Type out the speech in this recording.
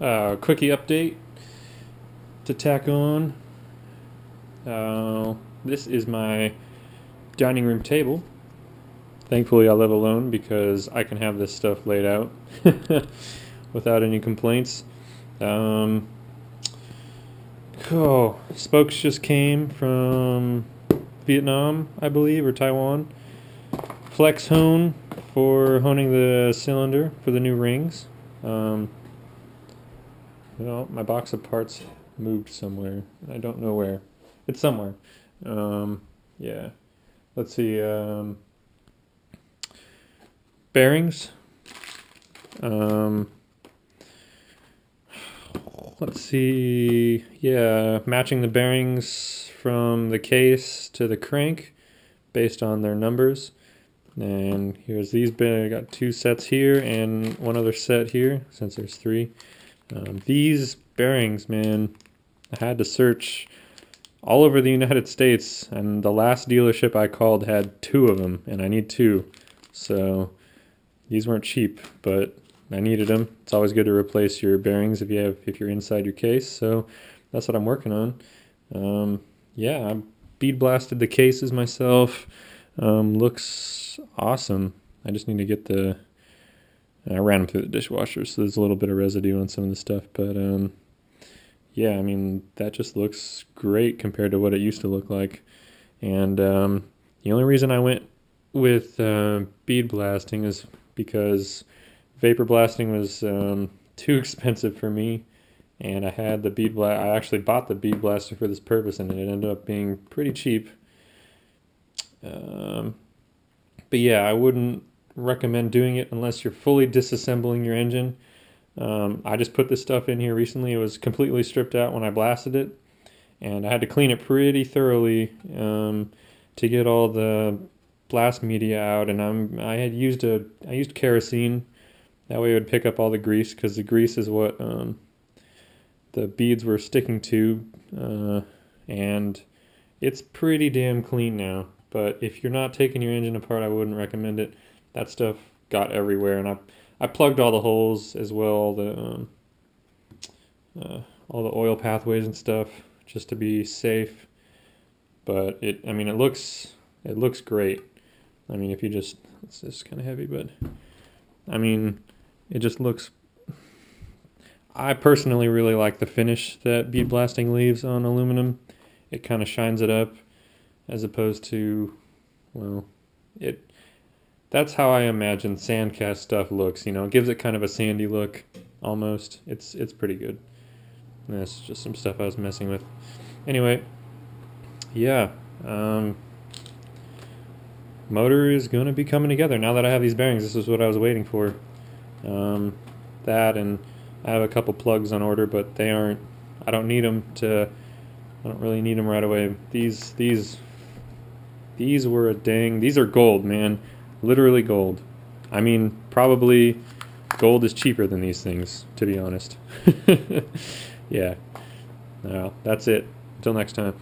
Quickie update to tack on. This is my dining room table. Thankfully I live alone because I can have this stuff laid out without any complaints. Spokes just came from Vietnam, I believe, or Taiwan. Flex hone for honing the cylinder for the new rings. My box of parts moved somewhere. I don't know where. It's somewhere. Yeah. Let's see. Bearings. Let's see. Yeah, matching the bearings from the case to the crank based on their numbers. And here's these. I got 2 sets here and 1 other set here, since there's 3. These bearings, man, I had to search all over the United States, and the last dealership I called had 2 of them, and I need 2. So these weren't cheap, but I needed them. It's always good to replace your bearings if you're inside your case. So that's what I'm working on. Yeah, I bead blasted the cases myself. Looks awesome. I just need to get I ran them through the dishwasher, so there's a little bit of residue on some of the stuff, but yeah, I mean, that just looks great compared to what it used to look like. And the only reason I went with bead blasting is because vapor blasting was too expensive for me, and I had the bead I actually bought the bead blaster for this purpose, and it ended up being pretty cheap. But yeah, I wouldn't recommend doing it unless you're fully disassembling your engine. I just put this stuff in here recently. It was completely stripped out when I blasted it, and I had to clean it pretty thoroughly to get all the blast media out. And I used kerosene. That way it would pick up all the grease, because the grease is what the beads were sticking to, and it's pretty damn clean now. But if you're not taking your engine apart, I wouldn't recommend it. That stuff got everywhere, and I plugged all the holes as well, all the oil pathways and stuff, just to be safe. But it looks great. I mean, if you just, this is kind of heavy, but I mean, it just looks. I personally really like the finish that bead blasting leaves on aluminum. It kind of shines it up, as opposed to, well, that's how I imagine sand cast stuff looks. It gives it kind of a sandy look, almost. It's pretty good. And that's just some stuff I was messing with. Anyway, yeah, motor is going to be coming together now that I have these bearings. This is what I was waiting for. That, and I have a couple plugs on order, but I don't need them I don't really need them right away. These were these are gold, man. Literally gold. I mean, probably gold is cheaper than these things, to be honest. Yeah. Well, that's it. Until next time.